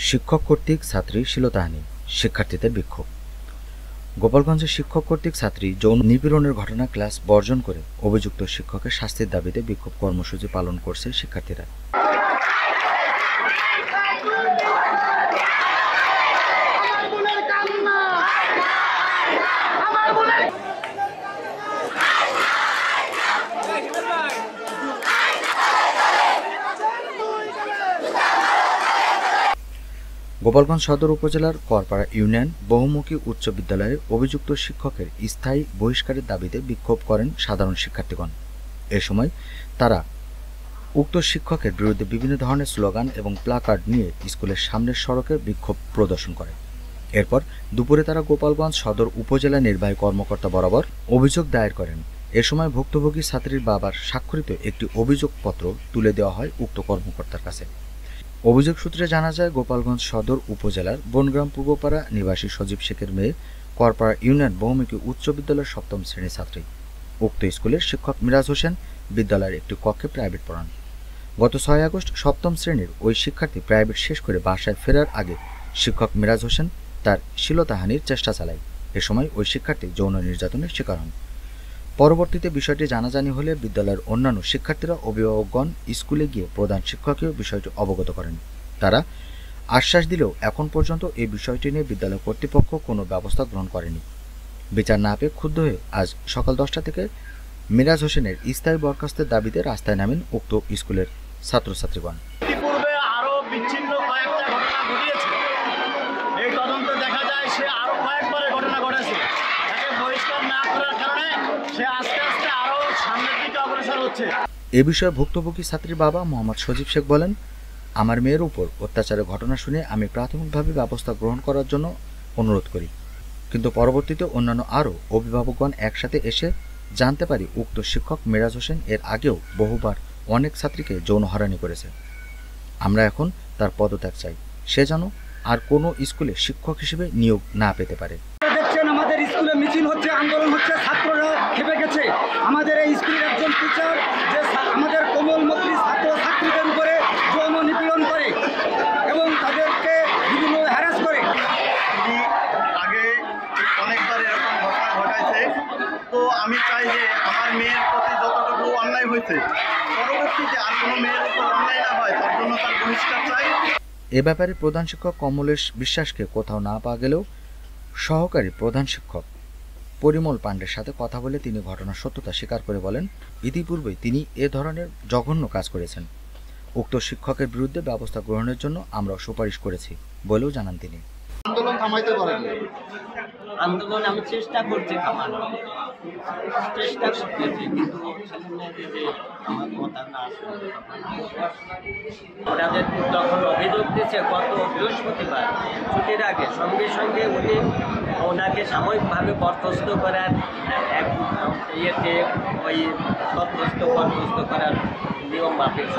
শিক্ষক কর্তৃক ছাত্রী শ্লীলতাহানি, শিক্ষার্থীদের বিক্ষোভ। গোপালগঞ্জে শিক্ষক কর্তৃক ছাত্রী যৌন নিপীড়নের ঘটনা ক্লাস বর্জন করে অভিযুক্ত শিক্ষকের শাস্তির দাবিতে বিক্ষোভ কর্মসূচি পালন করছে শিক্ষার্থীরা। গোপালগঞ্জ সদর উপজেলার করপাড়া ইউনিয়ন বহুমুখী উচ্চ বিদ্যালয়ের অভিযুক্ত শিক্ষকের স্থায়ী বহিষ্কারের দাবিতে বিক্ষোভ করেন সাধারণ শিক্ষার্থীগণ। এ সময় তারা উক্ত শিক্ষকের বিরুদ্ধে বিভিন্ন ধরনের স্লোগান এবং প্লাকার্ড নিয়ে স্কুলের সামনের সড়কে বিক্ষোভ প্রদর্শন করে। এরপর দুপুরে তারা গোপালগঞ্জ সদর উপজেলা নির্বাহী কর্মকর্তা বরাবর অভিযোগ দায়ের করেন। এ সময় ভুক্তভোগী ছাত্রীর বাবার স্বাক্ষরিত একটি অভিযোগপত্র তুলে দেওয়া হয় উক্ত কর্মকর্তার কাছে। অভিযোগ সূত্রে জানা যায়, গোপালগঞ্জ সদর উপজেলার বনগ্রাম পূর্বপাড়া নিবাসী সজীব শেখের মেয়ে করপাড়া ইউনিয়ন বহুমুখী উচ্চ বিদ্যালয়ের ৭ম শ্রেণীর ছাত্রী। উক্ত স্কুলের শিক্ষক মিরাজ হোসেন বিদ্যালয়ের একটি কক্ষে প্রাইভেট পড়ান। গত ৬ আগস্ট ৭ম শ্রেণীর ওই শিক্ষার্থী প্রাইভেট শেষ করে বাসায় ফেরার আগে শিক্ষক মিরাজ হোসেন তার শ্লীলতাহানির চেষ্টা চালায়। এ সময় ওই শিক্ষার্থী যৌন নির্যাতনের শিকার হন। পরবর্তীতে বিষয়টি জানাজানি হলে বিদ্যালয়ের অন্যান্য শিক্ষার্থীরা অভিভাবকগণ স্কুলে গিয়ে প্রধান শিক্ষককেও বিষয়টি অবগত করেন। তারা আশ্বাস দিলেও এখন পর্যন্ত এই বিষয়টি নিয়ে বিদ্যালয় কর্তৃপক্ষ কোনো ব্যবস্থা গ্রহণ করেনি। বিচার না পেয়ে ক্ষুব্ধ হয়ে আজ সকাল 10টা থেকে মিরাজ হোসেনের স্থায়ী বরখাস্তের দাবিতে রাস্তায় নামেন উক্ত স্কুলের ছাত্রছাত্রীগণ। ইতিপূর্বে আরও বিচ্ছিন্ন কয়েকটা ঘটনা ঘটিয়েছে। এই তদন্তে দেখা যায় সে আরও কয়েকবারের ঘটনা ঘটেছে। তাকে বহিষ্কার না করার কারণে সে আস্তে আস্তে আরও সামনের দিকে অগ্রসর হচ্ছে। এ বিষয়ে ভুক্তভোগী ছাত্রীর বাবা মোহাম্মদ সজীব শেখ বলেন, আমার মেয়ের উপর অত্যাচারের ঘটনা শুনে আমি প্রাথমিকভাবে ব্যবস্থা গ্রহণ করার জন্য অনুরোধ করি, কিন্তু পরবর্তীতে অন্যান্য আরও অভিভাবকগণ একসাথে এসে জানতে পারি উক্ত শিক্ষক মিরাজ হোসেন এর আগেও বহুবার অনেক ছাত্রীকে যৌন হয়রানি করেছে। আমরা এখন তার পদত্যাগ চাই, সে যেন আর কোনো স্কুলে শিক্ষক হিসেবে নিয়োগ না পেতে পারে। দেখছেন আমাদের স্কুলে মিছিল হচ্ছে, আন্দোলন হচ্ছে, ছাত্ররা খেপে গেছে। আমাদের এই স্কুলের একজন টিচার যে আমাদের কোমলমতি ছাত্র ছাত্রীদের উপরে যৌন নিপীড়ন করে এবং তাদেরকে বিভিন্ন হ্যারাস করে। তিনি আগে অনেকবার এরকম ঘটনা ঘটাইছে। তো আমি চাই যে আমার মেয়ের প্রতি যতটুকু অন্যায় হয়েছে পরবর্তীতে আর কোনো মেয়ের উপর অন্যায় না হয়, তার জন্য তার বহিষ্কার চাই। এ ব্যাপারে প্রধান শিক্ষক কমলেশ বিশ্বাসকে কোথাও না পাওয়া গেলেও সহকারী প্রধান শিক্ষক পরিমল পাণ্ডের সাথে কথা বলে তিনি ঘটনার সত্যতা স্বীকার করে বলেন, ইতিপূর্বেই তিনি এ ধরনের জঘন্য কাজ করেছেন। উক্ত শিক্ষকের বিরুদ্ধে ব্যবস্থা গ্রহণের জন্য আমরা সুপারিশ করেছি বলেও জানান তিনি। আন্দোলন থামাইতে পারেন আন্দোলন আমি চেষ্টা করছি থামানোর, চেষ্টা করতেছি, কিন্তু আমার কথা না শুনে ওনাদের তখন অভিযোগ দিচ্ছে গত বৃহস্পতিবার ছুটির আগে সঙ্গে সঙ্গে উনি ওনাকে সাময়িকভাবে বরখাস্ত করার এক ইয়েতে ওই বরখাস্ত করার নিয়ম মাফিক